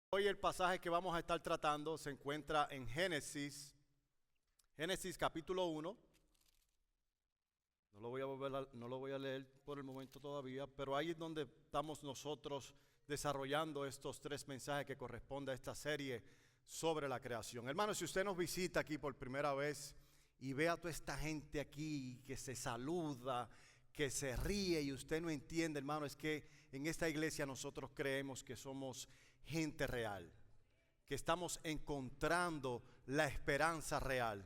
Hoy el pasaje que vamos a estar tratando se encuentra en Génesis capítulo 1. No lo voy a leer por el momento todavía, pero ahí es donde estamos nosotros desarrollando estos 3 mensajes que corresponden a esta serie sobre la creación. Hermano, si usted nos visita aquí por primera vez y ve a toda esta gente aquí que se saluda, que se ríe y usted no entiende, hermano, es que en esta iglesia nosotros creemos que somos gente real, que estamos encontrando la esperanza real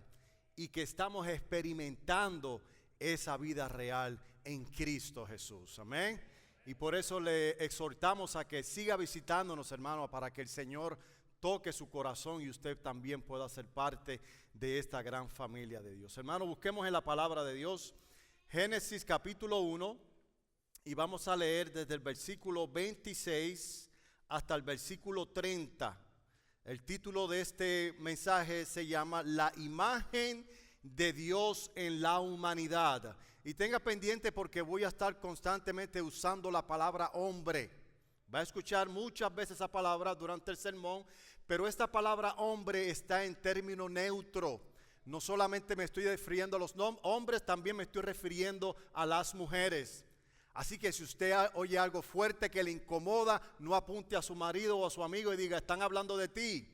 y que estamos experimentando esa vida real en Cristo Jesús. Amén. Y por eso le exhortamos a que siga visitándonos, hermano, para que el Señor toque su corazón y usted también pueda ser parte de esta gran familia de Dios. Hermano, busquemos en la palabra de Dios, Génesis capítulo 1, y vamos a leer desde el versículo 26 hasta el versículo 30. El título de este mensaje se llama La imagen de Dios en la humanidad. Y tenga pendiente porque voy a estar constantemente usando la palabra hombre. Va a escuchar muchas veces esa palabra durante el sermón, pero esta palabra hombre está en término neutro. No solamente me estoy refiriendo a los hombres, también me estoy refiriendo a las mujeres. Así que si usted oye algo fuerte que le incomoda, no apunte a su marido o a su amigo y diga, están hablando de ti.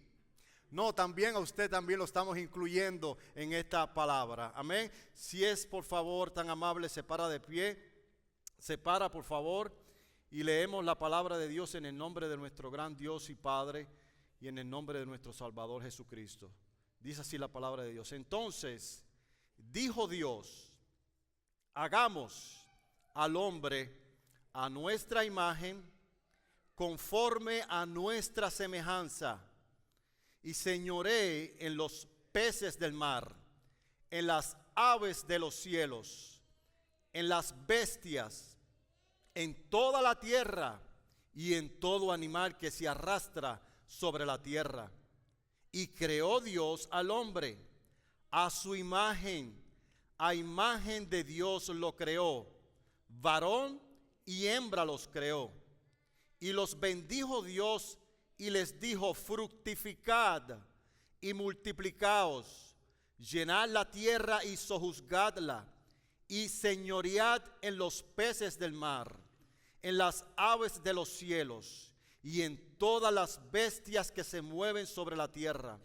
No, también a usted también lo estamos incluyendo en esta palabra. Amén. Si es, por favor, tan amable, se para de pie. Se para, por favor, y leemos la palabra de Dios en el nombre de nuestro gran Dios y Padre y en el nombre de nuestro Salvador Jesucristo. Dice así la palabra de Dios. Entonces, dijo Dios, hagamos al hombre a nuestra imagen, conforme a nuestra semejanza, y señoree en los peces del mar, en las aves de los cielos, en las bestias, en toda la tierra y en todo animal que se arrastra sobre la tierra. Y creó Dios al hombre, a su imagen, a imagen de Dios lo creó. Varón y hembra los creó, y los bendijo Dios y les dijo, fructificad y multiplicaos, llenad la tierra y sojuzgadla, y señoread en los peces del mar, en las aves de los cielos, y en todas las bestias que se mueven sobre la tierra.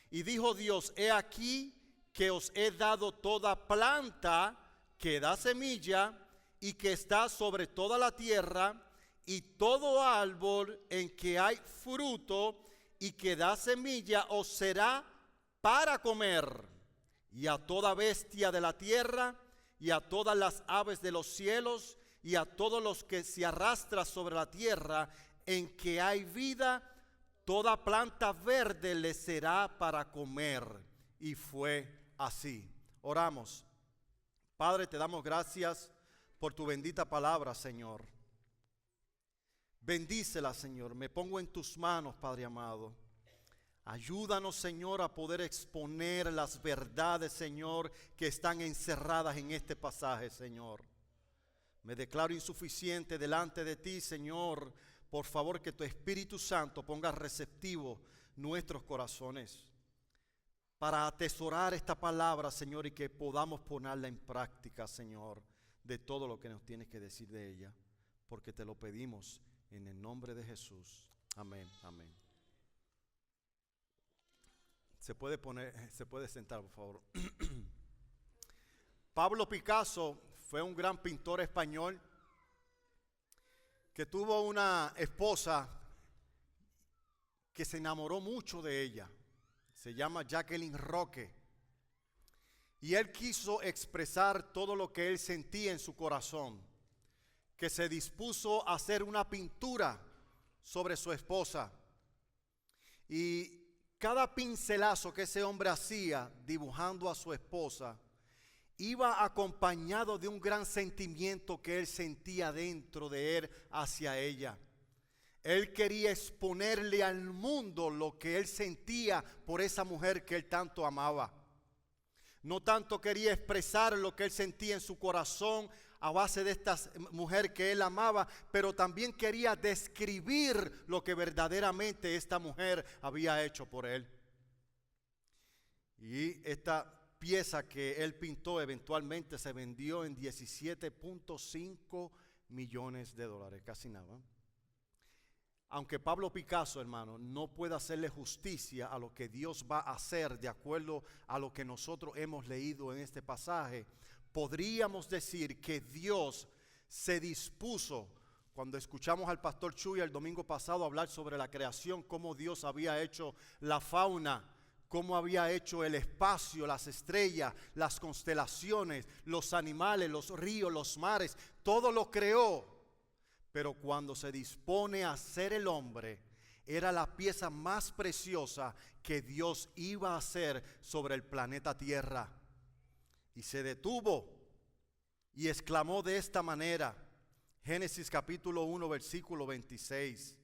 Y dijo Dios, he aquí que os he dado toda planta que da semilla, y que está sobre toda la tierra, y todo árbol en que hay fruto y que da semilla os será para comer, y a toda bestia de la tierra, y a todas las aves de los cielos, y a todos los que se arrastran sobre la tierra, en que hay vida, toda planta verde le será para comer. Y fue así. Oramos. Padre, te damos gracias por tu bendita palabra, Señor. Bendícela, Señor. Me pongo en tus manos, Padre amado. Ayúdanos, Señor, a poder exponer las verdades, Señor, que están encerradas en este pasaje, Señor. Me declaro insuficiente delante de ti, Señor. Por favor, que tu Espíritu Santo ponga receptivo nuestros corazones para atesorar esta palabra, Señor, y que podamos ponerla en práctica, Señor, de todo lo que nos tienes que decir de ella, porque te lo pedimos en el nombre de Jesús. Amén, amén. Se puede sentar, por favor. Pablo Picasso fue un gran pintor español que tuvo una esposa que se enamoró mucho de ella. Se llama Jacqueline Roque. Y él quiso expresar todo lo que él sentía en su corazón, que se dispuso a hacer una pintura sobre su esposa. Y cada pincelazo que ese hombre hacía dibujando a su esposa iba acompañado de un gran sentimiento que él sentía dentro de él hacia ella. Él quería exponerle al mundo lo que él sentía por esa mujer que él tanto amaba. No tanto quería expresar lo que él sentía en su corazón a base de esta mujer que él amaba, pero también quería describir lo que verdaderamente esta mujer había hecho por él. Y esta pieza que él pintó eventualmente se vendió en $17.5 millones, casi nada. Aunque Pablo Picasso, hermano, no puede hacerle justicia a lo que Dios va a hacer de acuerdo a lo que nosotros hemos leído en este pasaje, podríamos decir que Dios se dispuso, cuando escuchamos al pastor Chuy el domingo pasado hablar sobre la creación, cómo Dios había hecho la fauna, cómo había hecho el espacio, las estrellas, las constelaciones, los animales, los ríos, los mares, todo lo creó. Pero cuando se dispone a ser el hombre, era la pieza más preciosa que Dios iba a hacer sobre el planeta Tierra. Y se detuvo y exclamó de esta manera, Génesis capítulo 1, versículo 26.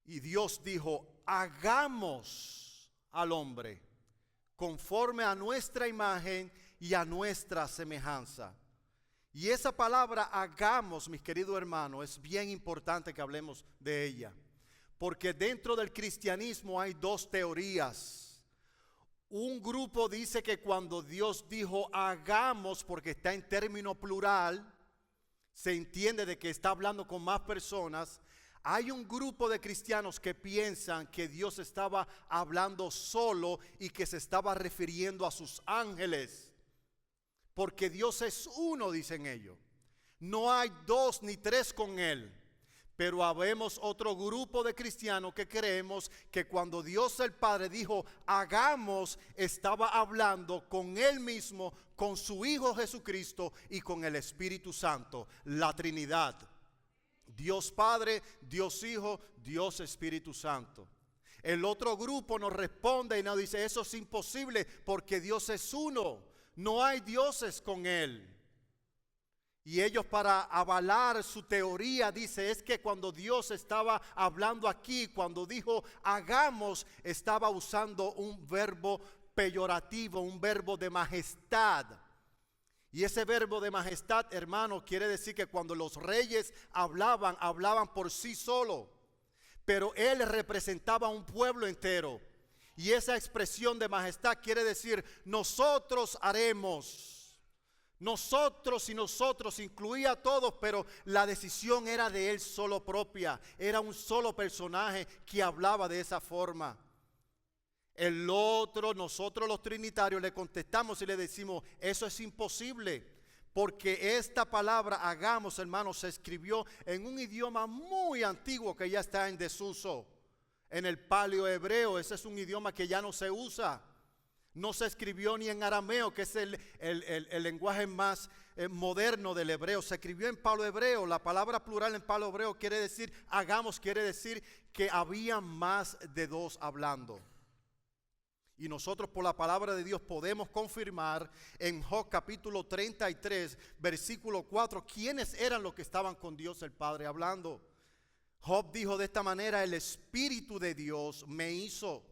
Y Dios dijo, hagamos al hombre conforme a nuestra imagen y a nuestra semejanza. Y esa palabra hagamos, mis queridos hermanos, es bien importante que hablemos de ella, porque dentro del cristianismo hay dos teorías. Un grupo dice que cuando Dios dijo hagamos, porque está en término plural, se entiende de que está hablando con más personas. Hay un grupo de cristianos que piensan que Dios estaba hablando solo y que se estaba refiriendo a sus ángeles. Porque Dios es uno, dicen ellos. No hay dos ni tres con Él. Pero habemos otro grupo de cristianos que creemos que cuando Dios el Padre dijo hagamos, estaba hablando con Él mismo, con su Hijo Jesucristo y con el Espíritu Santo, la Trinidad. Dios Padre, Dios Hijo, Dios Espíritu Santo. El otro grupo nos responde y nos dice eso es imposible porque Dios es uno, no hay dioses con Él. Y ellos, para avalar su teoría, dice es que cuando Dios estaba hablando aquí, cuando dijo hagamos, estaba usando un verbo peyorativo, un verbo de majestad. Y ese verbo de majestad, hermano, quiere decir que cuando los reyes hablaban por sí solo, pero él representaba a un pueblo entero. Y esa expresión de majestad quiere decir nosotros haremos. Nosotros y nosotros incluía a todos, pero la decisión era de él solo propia. Era un solo personaje que hablaba de esa forma. El otro, nosotros los trinitarios le contestamos y le decimos, eso es imposible, porque esta palabra hagamos, hermanos, se escribió en un idioma muy antiguo que ya está en desuso. En el paleohebreo, ese es un idioma que ya no se usa. No se escribió ni en arameo, que es el lenguaje más moderno del hebreo. Se escribió en paleohebreo. La palabra plural en paleohebreo quiere decir, hagamos, quiere decir que había más de dos hablando. Y nosotros por la palabra de Dios podemos confirmar en Job capítulo 33, versículo 4, quiénes eran los que estaban con Dios el Padre hablando. Job dijo de esta manera, el Espíritu de Dios me hizo.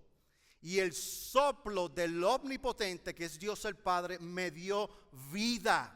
Y el soplo del Omnipotente, que es Dios el Padre, me dio vida.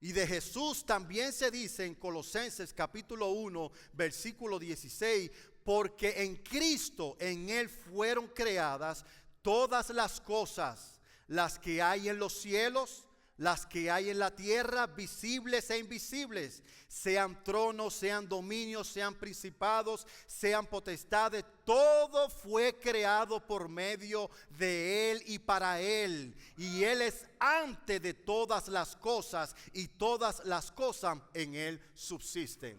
Y de Jesús también se dice en Colosenses capítulo 1, versículo 16, porque en Cristo, en Él fueron creadas todas las cosas, las que hay en los cielos, las que hay en la tierra, visibles e invisibles, sean tronos, sean dominios, sean principados, sean potestades, todo fue creado por medio de Él y para Él. Y Él es antes de todas las cosas y todas las cosas en Él subsisten.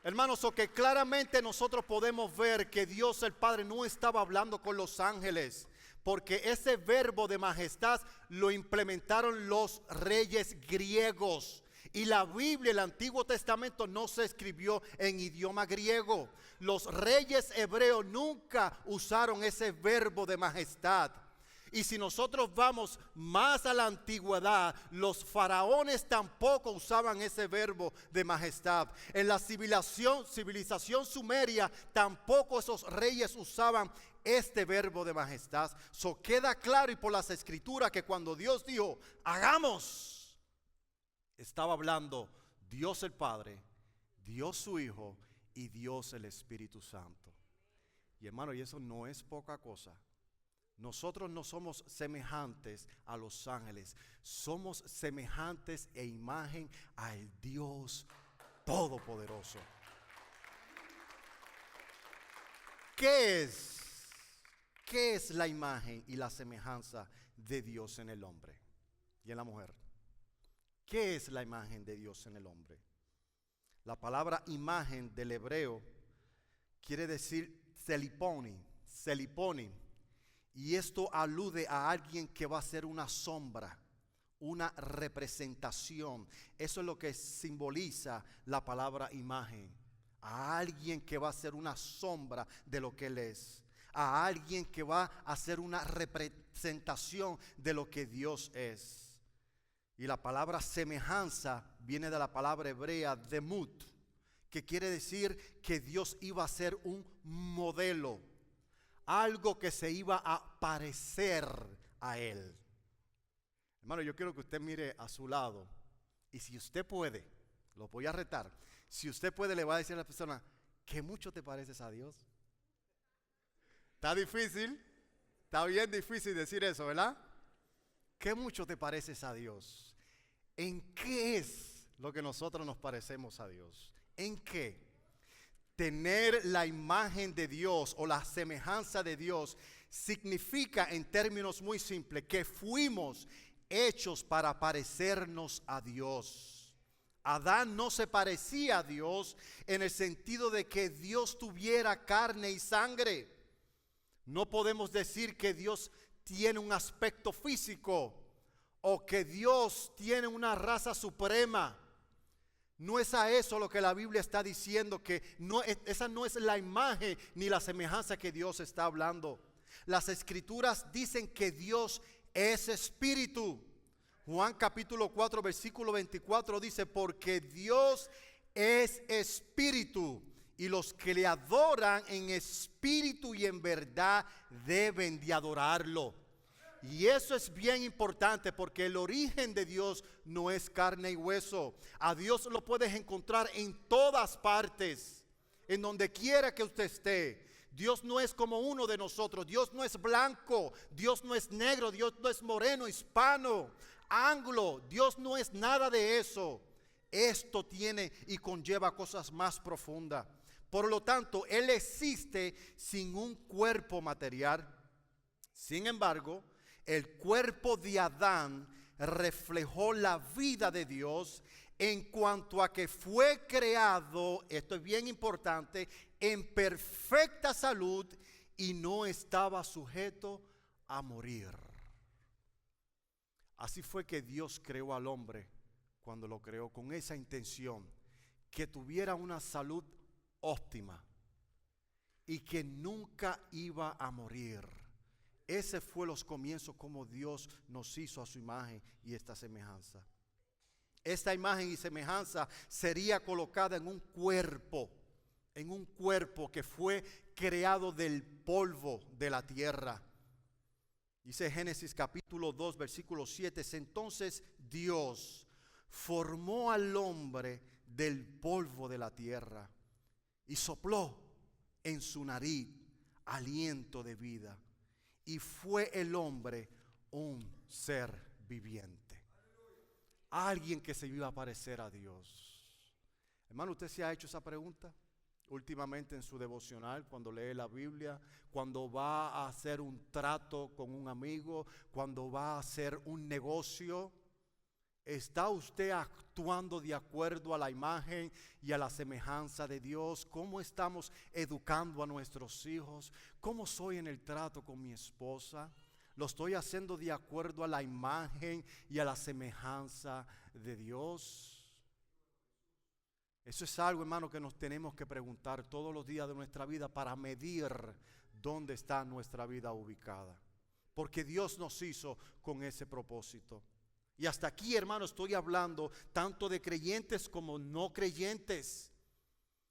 Hermanos, o que claramente nosotros podemos ver que Dios el Padre no estaba hablando con los ángeles, porque ese verbo de majestad lo implementaron los reyes griegos. Y la Biblia, el Antiguo Testamento, no se escribió en idioma griego. Los reyes hebreos nunca usaron ese verbo de majestad. Y si nosotros vamos más a la antigüedad, los faraones tampoco usaban ese verbo de majestad. En la civilización sumeria tampoco esos reyes usaban este verbo de majestad. So queda claro y por las escrituras que cuando Dios dijo, hagamos, estaba hablando Dios el Padre, Dios su Hijo y Dios el Espíritu Santo. Y hermano, y eso no es poca cosa. Nosotros no somos semejantes a los ángeles, somos semejantes e imagen al Dios Todopoderoso. ¿Qué es la imagen y la semejanza de Dios en el hombre y en la mujer? ¿Qué es la imagen de Dios en el hombre? La palabra imagen del hebreo quiere decir seliponi, y esto alude a alguien que va a ser una sombra, una representación. Eso es lo que simboliza la palabra imagen. A alguien que va a ser una sombra de lo que Él es. A alguien que va a ser una representación de lo que Dios es. Y la palabra semejanza viene de la palabra hebrea demut, que quiere decir que Dios iba a ser un modelo, algo que se iba a parecer a Él. Hermano, yo quiero que usted mire a su lado, y si usted puede, lo voy a retar, si usted puede le va a decir a la persona, ¿qué mucho te pareces a Dios? Está difícil, está bien difícil decir eso, ¿verdad? ¿Qué mucho te pareces a Dios? ¿En qué es lo que nosotros nos parecemos a Dios? ¿En qué? Tener la imagen de Dios o la semejanza de Dios significa, en términos muy simples, que fuimos hechos para parecernos a Dios. Adán no se parecía a Dios en el sentido de que Dios tuviera carne y sangre. No podemos decir que Dios tiene un aspecto físico o que Dios tiene una raza suprema. No es a eso lo que la Biblia está diciendo, que esa no es la imagen ni la semejanza que Dios está hablando. Las Escrituras dicen que Dios es espíritu. Juan capítulo 4 versículo 24 dice, porque Dios es espíritu y los que le adoran en espíritu y en verdad deben de adorarlo. Y eso es bien importante porque el origen de Dios no es carne y hueso. A Dios lo puedes encontrar en todas partes, en donde quiera que usted esté. Dios no es como uno de nosotros. Dios no es blanco, Dios no es negro, Dios no es moreno, hispano, anglo. Dios no es nada de eso. Esto tiene y conlleva cosas más profundas. Por lo tanto, Él existe sin un cuerpo material. Sin embargo, el cuerpo de Adán reflejó la vida de Dios en cuanto a que fue creado, esto es bien importante, en perfecta salud y no estaba sujeto a morir. Así fue que Dios creó al hombre cuando lo creó, con esa intención, que tuviera una salud óptima y que nunca iba a morir. Ese fue los comienzos como Dios nos hizo a su imagen y esta semejanza. Esta imagen y semejanza sería colocada en un cuerpo que fue creado del polvo de la tierra. Dice Génesis capítulo 2 versículo 7, entonces Dios formó al hombre del polvo de la tierra y sopló en su nariz aliento de vida. Y fue el hombre un ser viviente. Alguien que se iba a parecer a Dios. Hermano, ¿usted se ha hecho esa pregunta últimamente en su devocional, cuando lee la Biblia, cuando va a hacer un trato con un amigo, cuando va a hacer un negocio? ¿Está usted actuando de acuerdo a la imagen y a la semejanza de Dios? ¿Cómo estamos educando a nuestros hijos? ¿Cómo soy en el trato con mi esposa? ¿Lo estoy haciendo de acuerdo a la imagen y a la semejanza de Dios? Eso es algo, hermano, que nos tenemos que preguntar todos los días de nuestra vida para medir dónde está nuestra vida ubicada. Porque Dios nos hizo con ese propósito. Y hasta aquí, hermano, estoy hablando tanto de creyentes como no creyentes.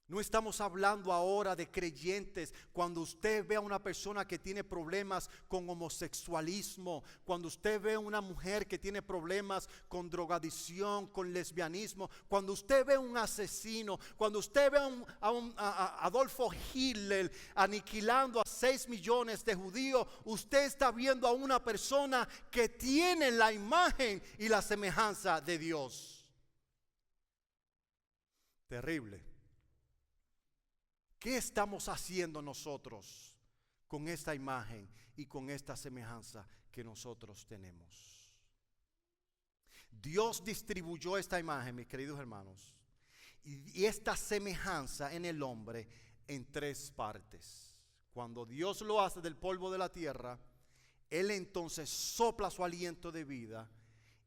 No estamos hablando ahora de creyentes. Cuando usted ve a una persona que tiene problemas con homosexualismo, cuando usted ve a una mujer que tiene problemas con drogadicción, con lesbianismo, cuando usted ve a un asesino, cuando usted ve a Adolfo Hitler aniquilando a 6 millones de judíos, usted está viendo a una persona que tiene la imagen y la semejanza de Dios. Terrible. ¿Qué estamos haciendo nosotros con esta imagen y con esta semejanza que nosotros tenemos? Dios distribuyó esta imagen, mis queridos hermanos, y esta semejanza en el hombre en 3 partes. Cuando Dios lo hace del polvo de la tierra, Él entonces sopla su aliento de vida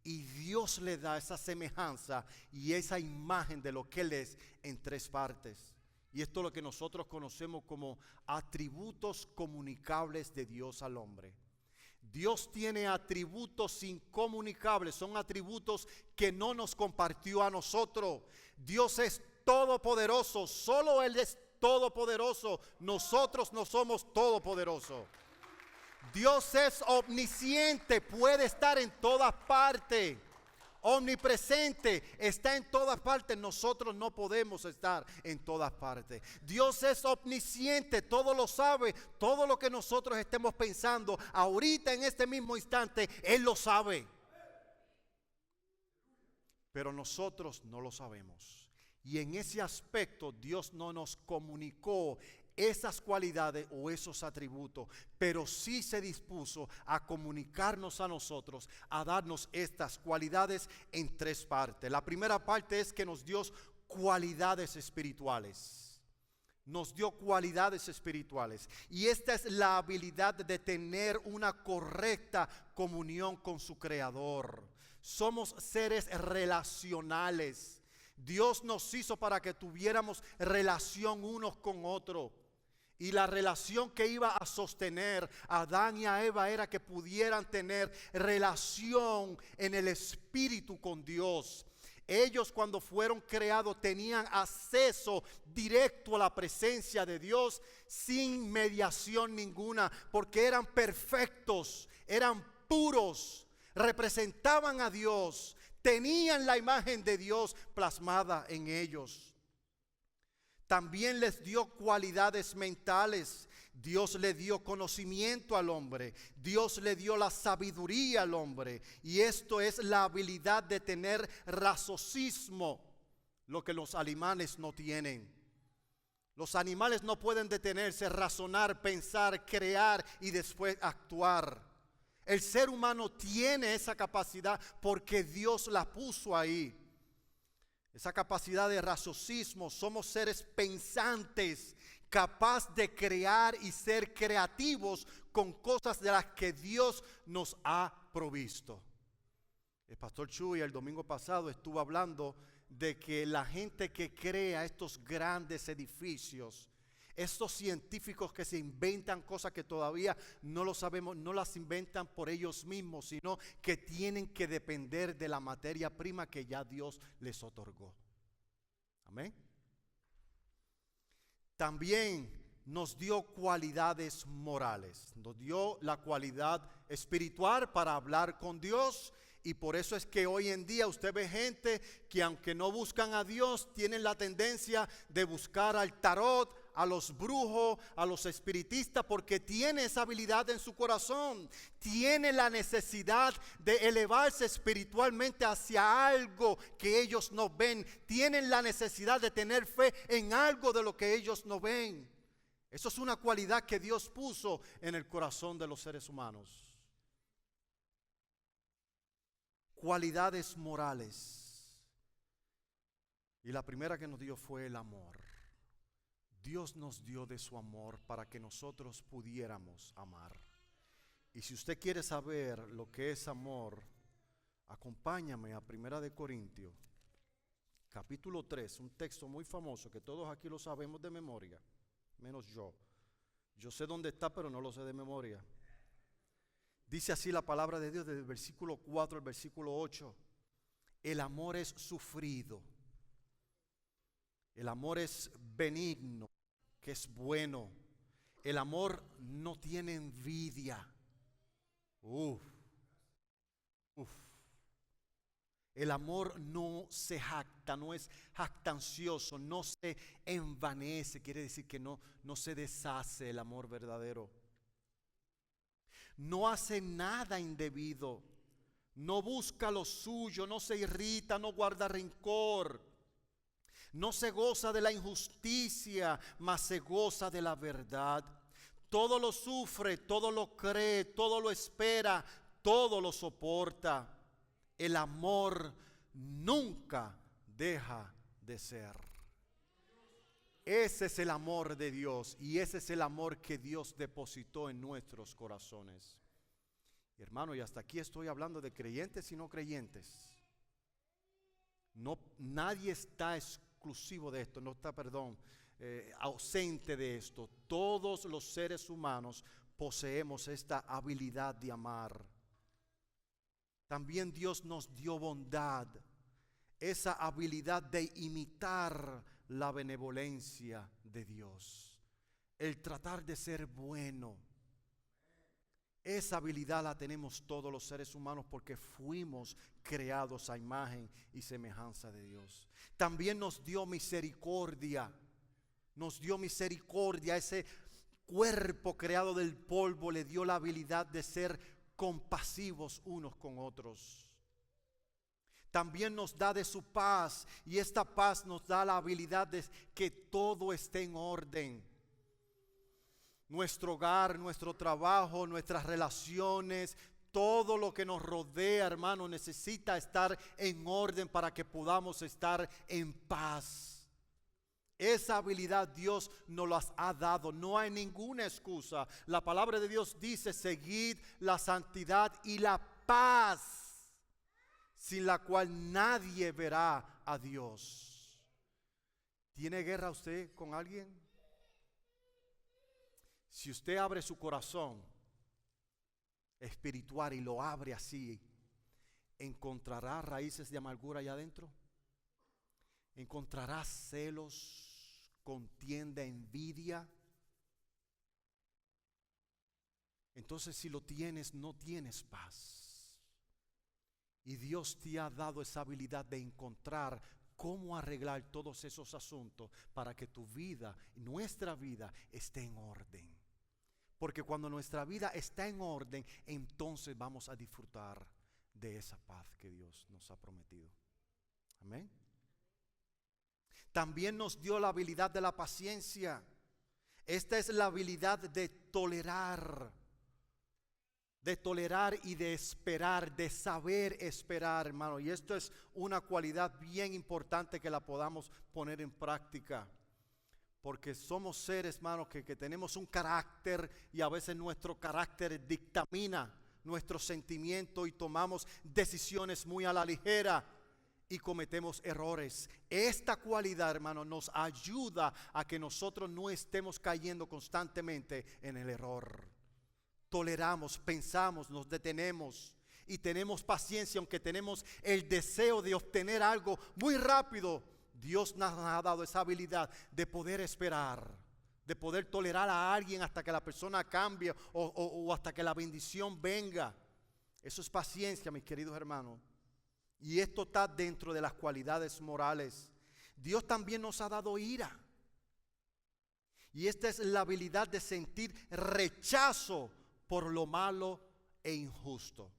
y Dios le da esa semejanza y esa imagen de lo que Él es en 3 partes. Y esto es lo que nosotros conocemos como atributos comunicables de Dios al hombre. Dios tiene atributos incomunicables, son atributos que no nos compartió a nosotros. Dios es todopoderoso, solo Él es todopoderoso, nosotros no somos todopoderosos. Dios es omnisciente, puede estar en todas partes. Omnipresente, está en todas partes. Nosotros no podemos estar en todas partes. Dios es omnisciente, todo lo sabe. Todo lo que nosotros estemos pensando ahorita en este mismo instante, Él lo sabe. Pero nosotros no lo sabemos. Y en ese aspecto Dios no nos comunicó esas cualidades o esos atributos, pero sí se dispuso a comunicarnos a nosotros, a darnos estas cualidades en 3 partes. La primera parte es que nos dio cualidades espirituales. Nos dio cualidades espirituales. Y esta es la habilidad de tener una correcta comunión con su Creador. Somos seres relacionales. Dios nos hizo para que tuviéramos relación unos con otros. Y la relación que iba a sostener a Adán y a Eva era que pudieran tener relación en el espíritu con Dios. Ellos, cuando fueron creados, tenían acceso directo a la presencia de Dios sin mediación ninguna, porque eran perfectos, eran puros, representaban a Dios, tenían la imagen de Dios plasmada en ellos. También les dio cualidades mentales. Dios le dio conocimiento al hombre. Dios le dio la sabiduría al hombre. Y esto es la habilidad de tener raciocinio, lo que los animales no tienen. Los animales no pueden detenerse, razonar, pensar, crear y después actuar. El ser humano tiene esa capacidad porque Dios la puso ahí. Esa capacidad de raciocinio, somos seres pensantes, capaz de crear y ser creativos con cosas de las que Dios nos ha provisto. El pastor Chuy el domingo pasado estuvo hablando de que la gente que crea estos grandes edificios, estos científicos que se inventan cosas que todavía no lo sabemos, no las inventan por ellos mismos, sino que tienen que depender de la materia prima que ya Dios les otorgó. Amén. También nos dio cualidades morales, nos dio la cualidad espiritual para hablar con Dios. Y por eso es que hoy en día usted ve gente que, aunque no buscan a Dios, tienen la tendencia de buscar al tarot, a los brujos, a los espiritistas, porque tiene esa habilidad en su corazón. Tiene la necesidad de elevarse espiritualmente hacia algo que ellos no ven. Tienen la necesidad de tener fe en algo de lo que ellos no ven. Eso es una cualidad que Dios puso en el corazón de los seres humanos. Cualidades morales. Y la primera que nos dio fue el amor. Dios nos dio de su amor para que nosotros pudiéramos amar. Y si usted quiere saber lo que es amor, acompáñame a 1 Corintios, capítulo 3, un texto muy famoso que todos aquí lo sabemos de memoria, menos yo. Yo sé dónde está, pero no lo sé de memoria. Dice así la palabra de Dios desde el versículo 4 al versículo 8. El amor es sufrido. El amor es benigno, que es bueno. El amor no tiene envidia. Uf, uf. El amor no se jacta, no es jactancioso, no se envanece. Quiere decir que no se deshace el amor verdadero. No hace nada indebido. No busca lo suyo, no se irrita, no guarda rencor. No se goza de la injusticia, mas se goza de la verdad. Todo lo sufre, todo lo cree, todo lo espera, todo lo soporta. El amor nunca deja de ser. Ese es el amor de Dios y ese es el amor que Dios depositó en nuestros corazones. Y hermano, y hasta aquí estoy hablando de creyentes y no creyentes. Nadie está exclusivo de esto, no está, ausente de esto. Todos los seres humanos poseemos esta habilidad de amar. También Dios nos dio bondad, esa habilidad de imitar la benevolencia de Dios, el tratar de ser bueno. Esa habilidad la tenemos todos los seres humanos porque fuimos creados a imagen y semejanza de Dios. También nos dio misericordia, ese cuerpo creado del polvo le dio la habilidad de ser compasivos unos con otros. También nos da de su paz y esta paz nos da la habilidad de que todo esté en orden. Nuestro hogar, nuestro trabajo, nuestras relaciones, todo lo que nos rodea, hermano, necesita estar en orden para que podamos estar en paz. Esa habilidad Dios nos las ha dado, no hay ninguna excusa. La palabra de Dios dice: seguid la santidad y la paz, sin la cual nadie verá a Dios. ¿Tiene guerra usted con alguien? Si usted abre su corazón espiritual y lo abre así, ¿encontrará raíces de amargura allá adentro? ¿Encontrará celos, contienda, envidia? Entonces, si lo tienes, no tienes paz. Y Dios te ha dado esa habilidad de encontrar cómo arreglar todos esos asuntos para que tu vida, nuestra vida, esté en orden. Porque cuando nuestra vida está en orden, entonces vamos a disfrutar de esa paz que Dios nos ha prometido. Amén. También nos dio la habilidad de la paciencia. Esta es la habilidad de tolerar y de esperar, de saber esperar, hermano. Y esto es una cualidad bien importante que la podamos poner en práctica. Porque somos seres, hermano, que tenemos un carácter y a veces nuestro carácter dictamina nuestros sentimientos y tomamos decisiones muy a la ligera y cometemos errores. Esta cualidad, hermano, nos ayuda a que nosotros no estemos cayendo constantemente en el error. Toleramos, pensamos, nos detenemos y tenemos paciencia, aunque tenemos el deseo de obtener algo muy rápido. Dios nos ha dado esa habilidad de poder esperar, de poder tolerar a alguien hasta que la persona cambie o hasta que la bendición venga. Eso es paciencia, mis queridos hermanos. Y esto está dentro de las cualidades morales. Dios también nos ha dado ira. Y esta es la habilidad de sentir rechazo por lo malo e injusto.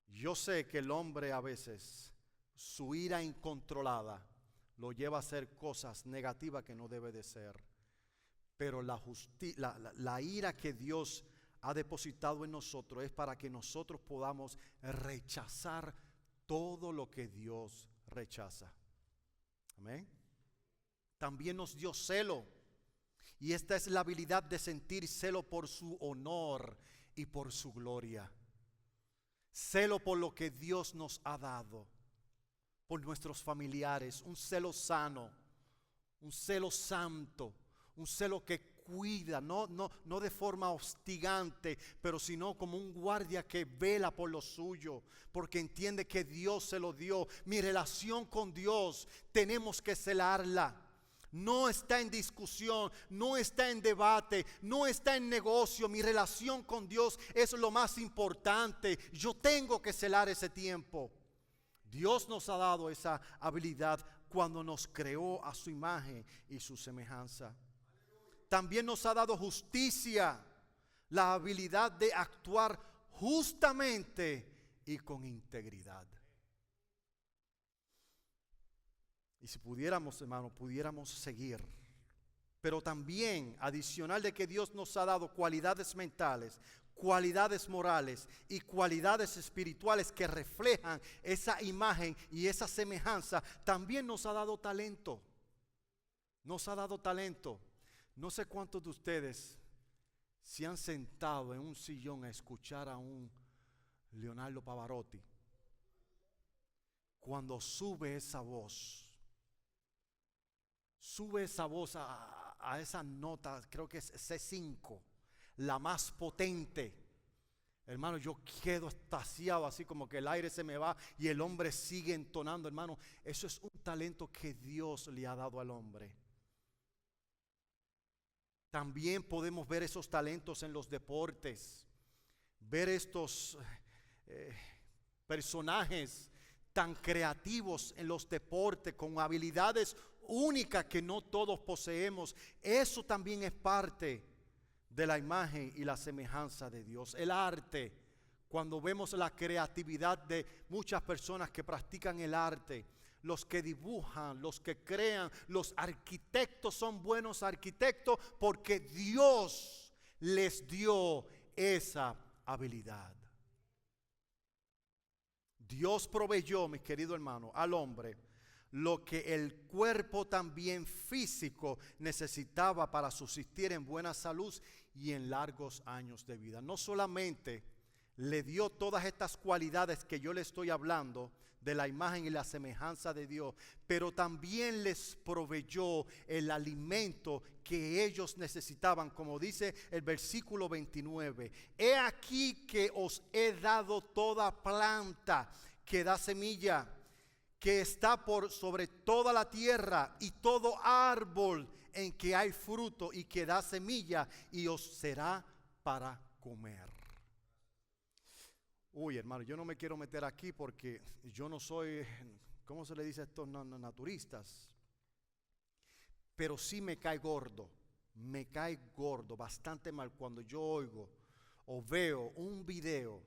Yo sé que el hombre a veces, su ira incontrolada lo lleva a hacer cosas negativas que no debe de ser. Pero la ira que Dios ha depositado en nosotros es para que nosotros podamos rechazar todo lo que Dios rechaza. Amén. También nos dio celo. Y esta es la habilidad de sentir celo por su honor y por su gloria. Celo por lo que Dios nos ha dado, por nuestros familiares, un celo sano, un celo santo, un celo que cuida, no de forma hostigante, pero sino como un guardia que vela por lo suyo, porque entiende que Dios se lo dio. Mi relación con Dios tenemos que celarla. No está en discusión, no está en debate, no está en negocio. Mi relación con Dios es lo más importante. Yo tengo que celar ese tiempo. Dios nos ha dado esa habilidad cuando nos creó a su imagen y su semejanza. También nos ha dado justicia, la habilidad de actuar justamente y con integridad. Y si pudiéramos, hermano, pudiéramos seguir. Pero también, adicional de que Dios nos ha dado cualidades mentales, cualidades morales y cualidades espirituales que reflejan esa imagen y esa semejanza, también nos ha dado talento. Nos ha dado talento. No sé cuántos de ustedes se han sentado en un sillón a escuchar a un Leonardo Pavarotti. Cuando sube esa voz a esa nota, creo que es C5, la más potente. Hermano, yo quedo extasiado, así como que el aire se me va y el hombre sigue entonando. Hermano, eso es un talento que Dios le ha dado al hombre. También podemos ver esos talentos en los deportes, ver estos personajes tan creativos en los deportes, con habilidades únicas que no todos poseemos. Eso también es parte de la imagen y la semejanza de Dios. El arte, cuando vemos la creatividad de muchas personas que practican el arte, los que dibujan, los que crean, los arquitectos son buenos arquitectos porque Dios les dio esa habilidad. Dios proveyó, mis queridos hermanos, al hombre lo que el cuerpo también físico necesitaba para subsistir en buena salud y en largos años de vida. No solamente le dio todas estas cualidades que yo le estoy hablando, de la imagen y la semejanza de Dios, pero también les proveyó el alimento que ellos necesitaban, como dice el versículo 29. He aquí que os he dado toda planta que da semilla, que está por sobre toda la tierra, y todo árbol en que hay fruto y que da semilla, y os será para comer. Uy, hermano, yo no me quiero meter aquí porque yo no soy, ¿cómo se le dice a estos naturistas? Pero sí me cae gordo bastante mal cuando yo oigo o veo un video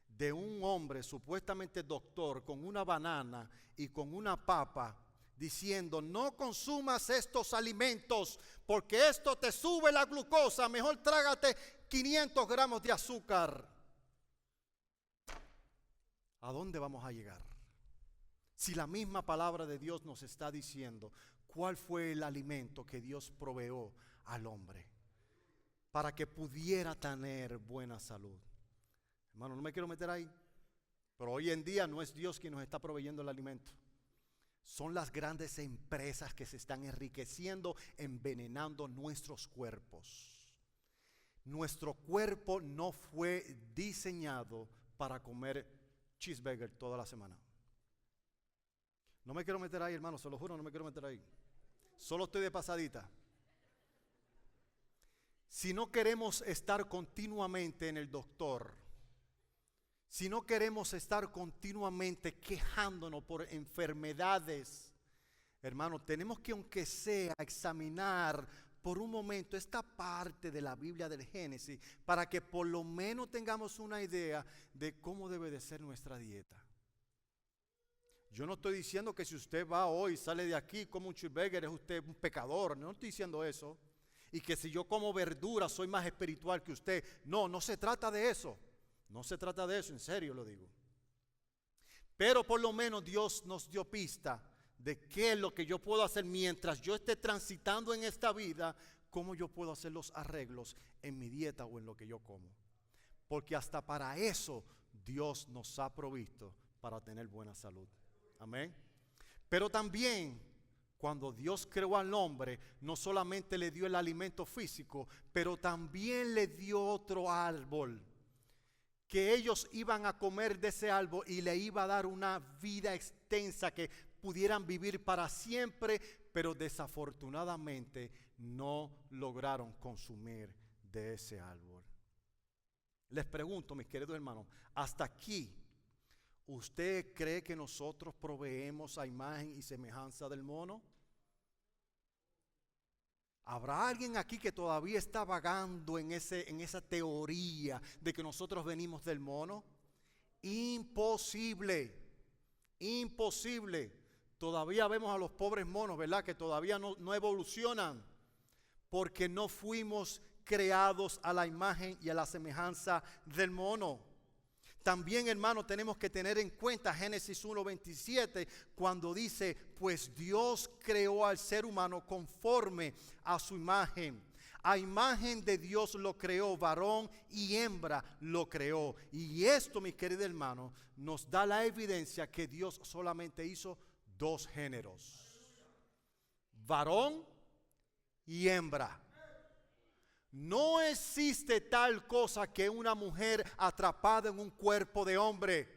de un hombre supuestamente doctor con una banana y con una papa diciendo: no consumas estos alimentos porque esto te sube la glucosa, mejor trágate 500 gramos de azúcar. ¿A dónde vamos a llegar? Si la misma palabra de Dios nos está diciendo cuál fue el alimento que Dios proveó al hombre para que pudiera tener buena salud. Hermano, no me quiero meter ahí, pero hoy en día no es Dios quien nos está proveyendo el alimento. Son las grandes empresas que se están enriqueciendo, envenenando nuestros cuerpos. Nuestro cuerpo no fue diseñado para comer cheeseburger toda la semana. No me quiero meter ahí, hermano, se lo juro, no me quiero meter ahí. Solo estoy de pasadita. Si no queremos estar continuamente en el doctor, si no queremos estar continuamente quejándonos por enfermedades, hermano, tenemos que, aunque sea, examinar por un momento esta parte de la Biblia del Génesis, para que por lo menos tengamos una idea de cómo debe de ser nuestra dieta. Yo no estoy diciendo que si usted va hoy, sale de aquí, come un cheeseburger, es usted un pecador. No estoy diciendo eso. Y que si yo como verdura soy más espiritual que usted. No, no se trata de eso. No se trata de eso, en serio lo digo. Pero por lo menos Dios nos dio pista de qué es lo que yo puedo hacer mientras yo esté transitando en esta vida, cómo yo puedo hacer los arreglos en mi dieta o en lo que yo como. Porque hasta para eso Dios nos ha provisto para tener buena salud. Amén. Pero también Cuando Dios creó al hombre, no solamente le dio el alimento físico, pero también le dio otro árbol, que ellos iban a comer de ese árbol y le iba a dar una vida extensa, que pudieran vivir para siempre, pero desafortunadamente no lograron consumir de ese árbol. Les pregunto, mis queridos hermanos, hasta aquí, ¿usted cree que nosotros proveemos a imagen y semejanza del mono? ¿Habrá alguien aquí que todavía está vagando en esa teoría de que nosotros venimos del mono? Imposible, imposible. Todavía vemos a los pobres monos, ¿verdad? Que todavía no evolucionan, porque no fuimos creados a la imagen y a la semejanza del mono. También, hermano, tenemos que tener en cuenta Génesis 1:27, cuando dice, pues Dios creó al ser humano conforme a su imagen. A imagen de Dios lo creó, varón y hembra lo creó. Y esto, mi querido hermano, nos da la evidencia que Dios solamente hizo dos géneros: varón y hembra. No existe tal cosa que una mujer atrapada en un cuerpo de hombre.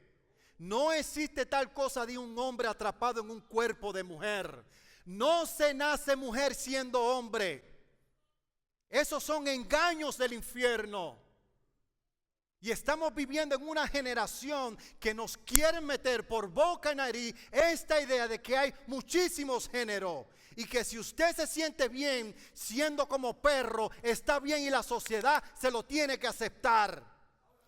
No existe tal cosa de un hombre atrapado en un cuerpo de mujer. No se nace mujer siendo hombre. Esos son engaños del infierno. Y estamos viviendo en una generación que nos quiere meter por boca y nariz esta idea de que hay muchísimos géneros. Y que si usted se siente bien siendo como perro, está bien y la sociedad se lo tiene que aceptar.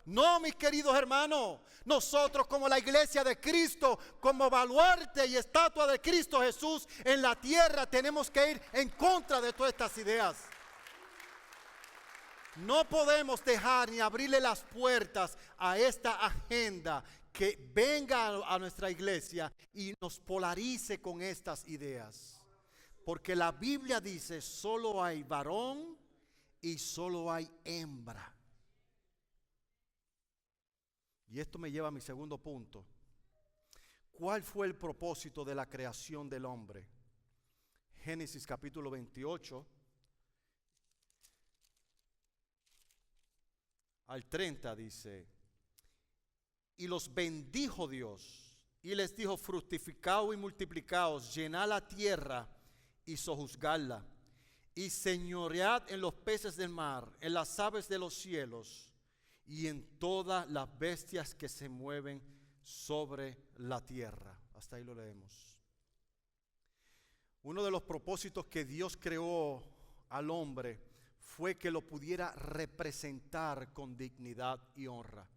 No, mis queridos hermanos, nosotros como la iglesia de Cristo, como baluarte y estatua de Cristo Jesús en la tierra, tenemos que ir en contra de todas estas ideas. No podemos dejar ni abrirle las puertas a esta agenda que venga a nuestra iglesia y nos polarice con estas ideas. Porque la Biblia dice, solo hay varón y solo hay hembra. Y esto me lleva a mi segundo punto. ¿Cuál fue el propósito de la creación del hombre? Génesis capítulo 28 al 30 dice, y los bendijo Dios y les dijo, fructificaos y multiplicaos, llenad la tierra y sojuzgarla, y señoread en los peces del mar, en las aves de los cielos, y en todas las bestias que se mueven sobre la tierra. Hasta ahí lo leemos. Uno de los propósitos que Dios creó al hombre fue que lo pudiera representar con dignidad y honra.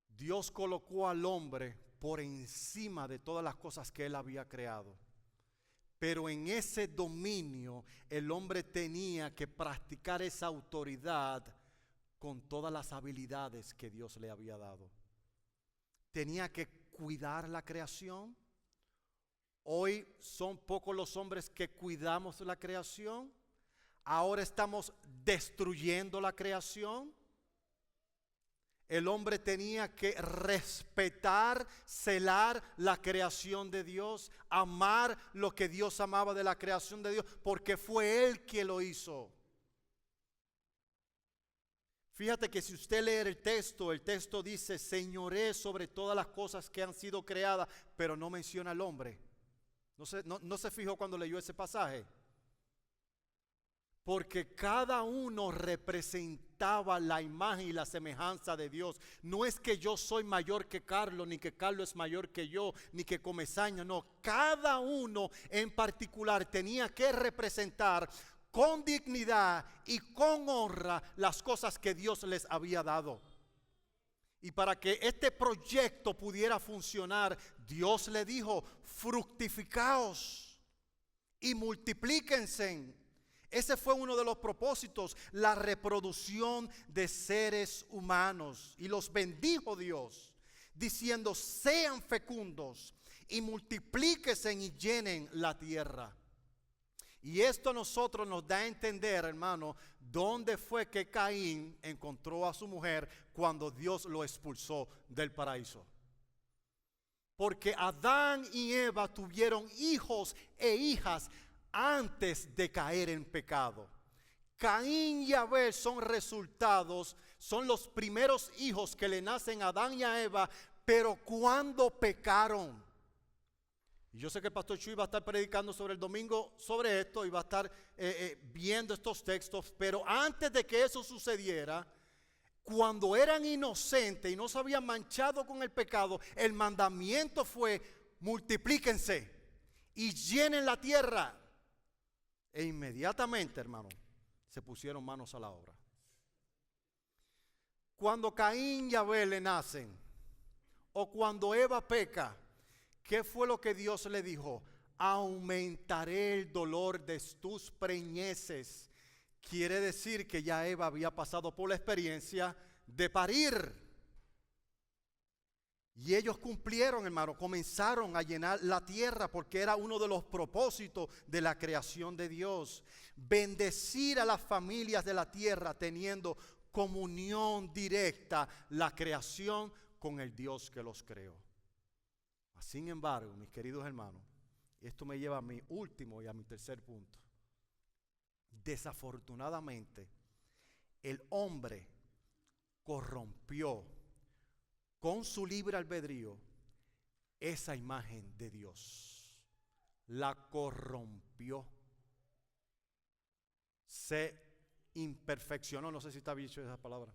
Dios colocó al hombre por encima de todas las cosas que él había creado. Pero en ese dominio el hombre tenía que practicar esa autoridad con todas las habilidades que Dios le había dado. Tenía que cuidar la creación. Hoy son pocos los hombres que cuidamos la creación. Ahora estamos destruyendo la creación. El hombre tenía que respetar, celar la creación de Dios, amar lo que Dios amaba de la creación de Dios, porque fue Él quien lo hizo. Fíjate que si usted lee el texto dice, señoré sobre todas las cosas que han sido creadas, pero no menciona al hombre. No se fijó cuando leyó ese pasaje. Porque cada uno representaba la imagen y la semejanza de Dios. No es que yo soy mayor que Carlos, ni que Carlos es mayor que yo, ni que Comesaña. No, cada uno en particular tenía que representar con dignidad y con honra las cosas que Dios les había dado. Y para que este proyecto pudiera funcionar, Dios le dijo, fructificaos y multiplíquense. Ese fue uno de los propósitos, la reproducción de seres humanos. Y los bendijo Dios, diciendo, sean fecundos y multiplíquense y llenen la tierra. Y esto a nosotros nos da a entender, hermano, dónde fue que Caín encontró a su mujer cuando Dios lo expulsó del paraíso. Porque Adán y Eva tuvieron hijos e hijas antes de caer en pecado. Caín y Abel son resultados, son los primeros hijos que le nacen a Adán y a Eva, pero cuando pecaron. Y yo sé que el pastor Chuy va a estar predicando sobre el domingo sobre esto y va a estar viendo estos textos, pero antes de que eso sucediera, cuando eran inocentes y no se habían manchado con el pecado, el mandamiento fue: multiplíquense y llenen la tierra. E inmediatamente, hermano, se pusieron manos a la obra. Cuando Caín y Abel le nacen, o cuando Eva peca, ¿qué fue lo que Dios le dijo? Aumentaré el dolor de tus preñeces. Quiere decir que ya Eva había pasado por la experiencia de parir. Y ellos cumplieron, hermano, comenzaron a llenar la tierra porque era uno de los propósitos de la creación de Dios. Bendecir a las familias de la tierra teniendo comunión directa, la creación con el Dios que los creó. Sin embargo, mis queridos hermanos, esto me lleva a mi último y a mi tercer punto. Desafortunadamente, el hombre corrompió con su libre albedrío esa imagen de Dios. La corrompió. Se imperfeccionó, no sé si está bien dicho esa palabra.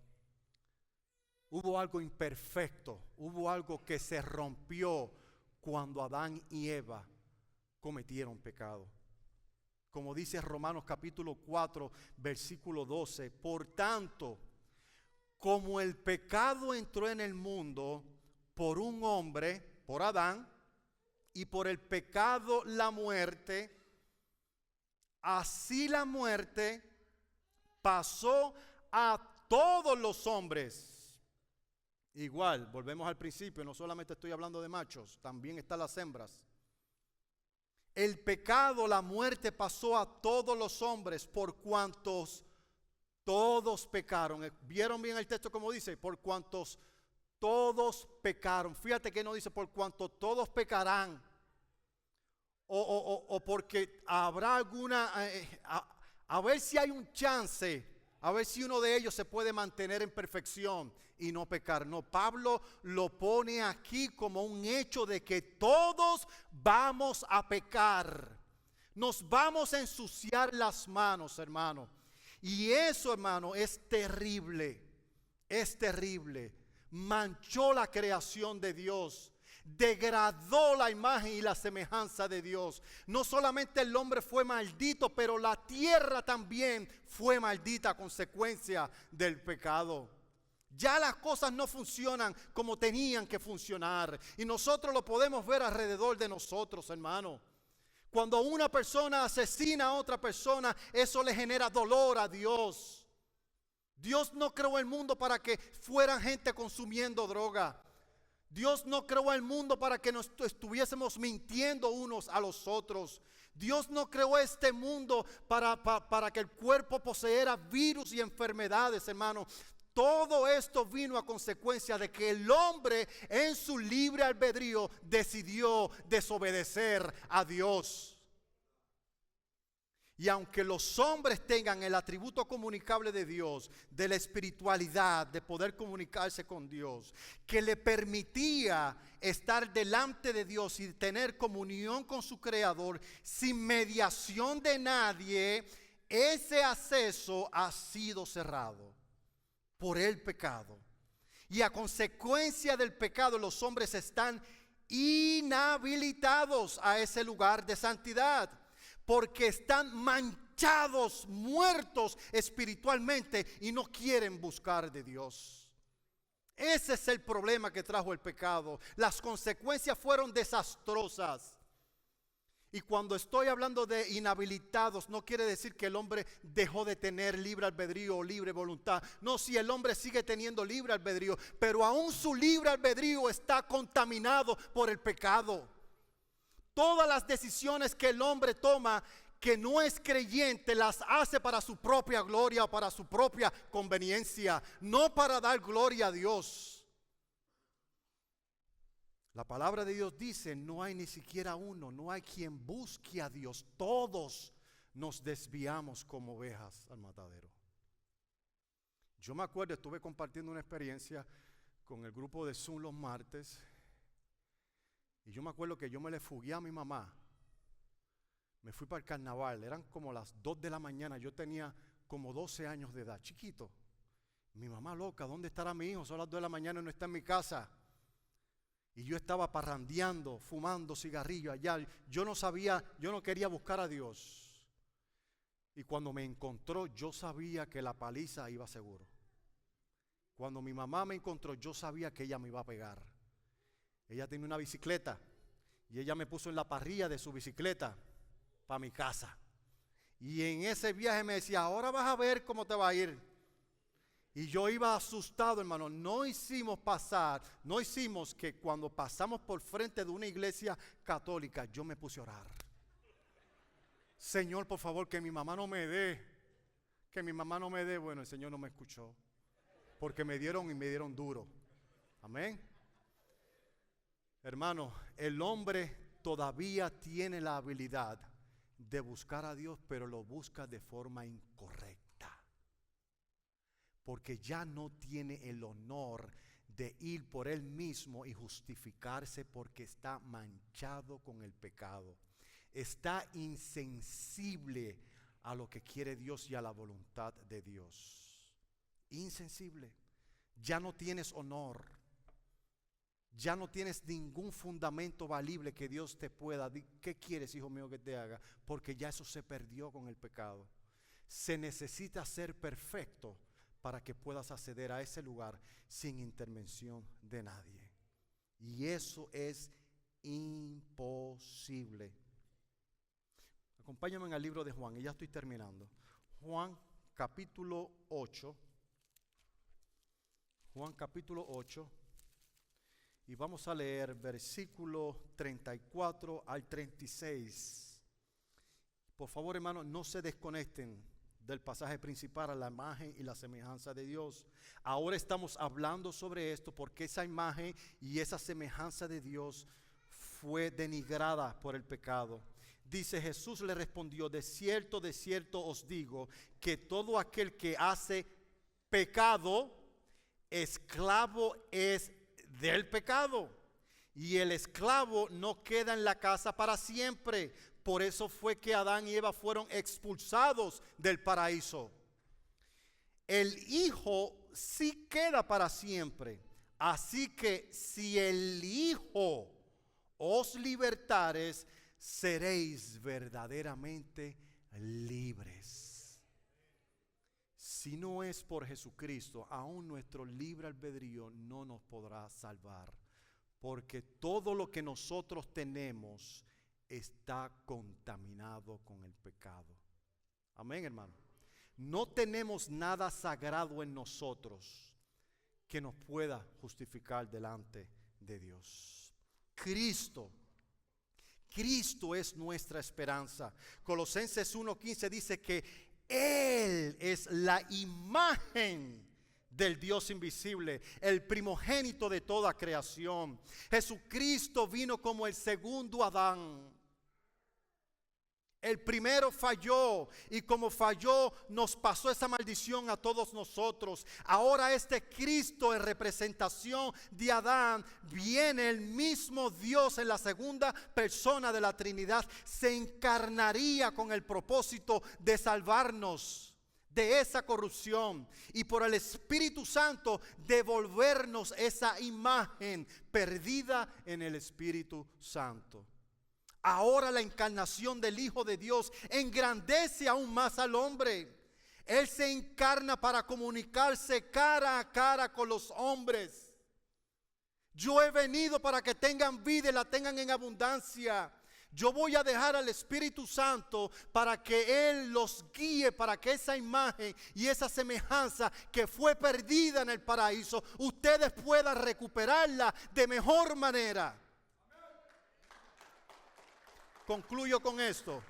Hubo algo imperfecto, hubo algo que se rompió cuando Adán y Eva cometieron pecado. Como dice Romanos capítulo 4, versículo 12, por tanto, como el pecado entró en el mundo por un hombre, por Adán, y por el pecado la muerte, así la muerte pasó a todos los hombres. Igual, volvemos al principio, no solamente estoy hablando de machos, también están las hembras. El pecado, la muerte pasó a todos los hombres por cuantos todos pecaron. ¿Vieron bien el texto como dice? Por cuantos todos pecaron. Fíjate que no dice por cuanto todos pecarán. O porque habrá alguna, a ver si hay un chance, a ver si uno de ellos se puede mantener en perfección y no pecar. No, Pablo lo pone aquí como un hecho de que todos vamos a pecar. Nos vamos a ensuciar las manos, hermano. Y eso, hermano, es terrible. Es terrible. Manchó la creación de Dios. Degradó la imagen y la semejanza de Dios. No solamente el hombre fue maldito, pero la tierra también fue maldita a consecuencia del pecado. Ya las cosas no funcionan como tenían que funcionar. Y nosotros lo podemos ver alrededor de nosotros, hermano. Cuando una persona asesina a otra persona, eso le genera dolor a Dios. Dios no creó el mundo para que fueran gente consumiendo droga. Dios no creó el mundo para que nos estuviésemos mintiendo unos a los otros. Dios no creó este mundo para que el cuerpo poseyera virus y enfermedades, hermano. Todo esto vino a consecuencia de que el hombre en su libre albedrío decidió desobedecer a Dios. Y aunque los hombres tengan el atributo comunicable de Dios, de la espiritualidad, de poder comunicarse con Dios, que le permitía estar delante de Dios y tener comunión con su Creador sin mediación de nadie, ese acceso ha sido cerrado por el pecado. Y a consecuencia del pecado, los hombres están inhabilitados a ese lugar de santidad, porque están manchados, muertos espiritualmente y no quieren buscar de Dios. Ese es el problema que trajo el pecado. Las consecuencias fueron desastrosas. Y cuando estoy hablando de inhabilitados, no quiere decir que el hombre dejó de tener libre albedrío o libre voluntad. No, si el hombre sigue teniendo libre albedrío, pero aún su libre albedrío está contaminado por el pecado. Todas las decisiones que el hombre toma que no es creyente las hace para su propia gloria o para su propia conveniencia, no para dar gloria a Dios. La palabra de Dios dice, no hay ni siquiera uno, no hay quien busque a Dios. Todos nos desviamos como ovejas al matadero. Yo me acuerdo, estuve compartiendo una experiencia con el grupo de Zoom los martes. Y yo me acuerdo que yo me le fugué a mi mamá. Me fui para el carnaval, eran como las 2 de la mañana. Yo tenía como 12 años de edad, chiquito. Mi mamá loca, ¿dónde estará mi hijo? Son las 2 de la mañana y no está en mi casa. Y yo estaba parrandeando, fumando cigarrillos allá. Yo no sabía, yo no quería buscar a Dios. Y cuando me encontró, yo sabía que la paliza iba seguro. Cuando mi mamá me encontró, yo sabía que ella me iba a pegar. Ella tenía una bicicleta y ella me puso en la parrilla de su bicicleta para mi casa. Y en ese viaje me decía, ahora vas a ver cómo te va a ir. Y yo iba asustado, hermano. No hicimos que cuando pasamos por frente de una iglesia católica, yo me puse a orar. Señor, por favor, que mi mamá no me dé. Que mi mamá no me dé. Bueno, el Señor no me escuchó. Porque me dieron duro. Amén. Hermano, el hombre todavía tiene la habilidad de buscar a Dios, pero lo busca de forma incorrecta. Porque ya no tiene el honor de ir por él mismo y justificarse porque está manchado con el pecado. Está insensible a lo que quiere Dios y a la voluntad de Dios. Insensible. Ya no tienes honor. Ya no tienes ningún fundamento valible que Dios te pueda. ¿Qué quieres, hijo mío, que te haga? Porque ya eso se perdió con el pecado. Se necesita ser perfecto para que puedas acceder a ese lugar sin intervención de nadie. Y eso es imposible. Acompáñame en el libro de Juan, y ya estoy terminando. Juan capítulo 8. Juan capítulo 8. Y vamos a leer versículo 34 al 36. Por favor, hermanos, no se desconecten del pasaje principal, a la imagen y la semejanza de Dios. Ahora estamos hablando sobre esto porque esa imagen y esa semejanza de Dios fue denigrada por el pecado. Dice, Jesús le respondió, de cierto os digo, que todo aquel que hace pecado, esclavo es del pecado. Y el esclavo no queda en la casa para siempre. Por eso fue que Adán y Eva fueron expulsados del paraíso. El Hijo sí queda para siempre. Así que si el Hijo os libertares, seréis verdaderamente libres. Si no es por Jesucristo, aún nuestro libre albedrío no nos podrá salvar. Porque todo lo que nosotros tenemos está contaminado con el pecado. Amén, hermano. No tenemos nada sagrado en nosotros que nos pueda justificar delante de Dios. Cristo es nuestra esperanza. Colosenses 1:15 dice que Él es la imagen del Dios invisible, el primogénito de toda creación. Jesucristo vino como el segundo Adán. El primero falló y como falló nos pasó esa maldición a todos nosotros. Ahora este Cristo en representación de Adán, viene el mismo Dios en la segunda persona de la Trinidad, se encarnaría con el propósito de salvarnos de esa corrupción y por el Espíritu Santo devolvernos esa imagen perdida en el Espíritu Santo. Ahora la encarnación del Hijo de Dios engrandece aún más al hombre. Él se encarna para comunicarse cara a cara con los hombres. Yo he venido para que tengan vida y la tengan en abundancia. Yo voy a dejar al Espíritu Santo para que Él los guíe, para que esa imagen y esa semejanza que fue perdida en el paraíso, ustedes puedan recuperarla de mejor manera. Concluyo con esto.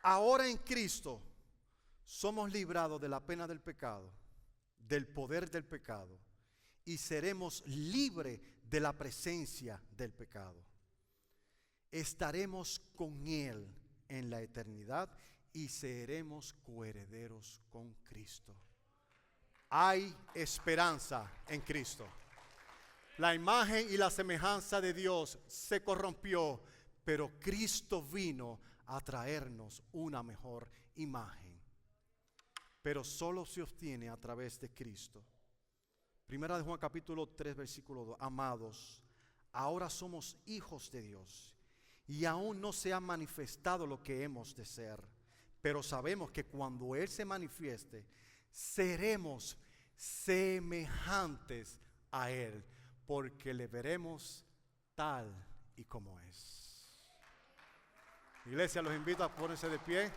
Ahora en Cristo somos librados de la pena del pecado, del poder del pecado y seremos libres de la presencia del pecado. Estaremos con Él en la eternidad y seremos coherederos con Cristo. Hay esperanza en Cristo. La imagen y la semejanza de Dios se corrompió, pero Cristo vino a traernos una mejor imagen. Pero solo se obtiene a través de Cristo. Primera de Juan capítulo 3 versículo 2. Amados, ahora somos hijos de Dios y aún no se ha manifestado lo que hemos de ser. Pero sabemos que cuando Él se manifieste, seremos semejantes a Él, porque le veremos tal y como es. Iglesia, los invito a ponerse de pie.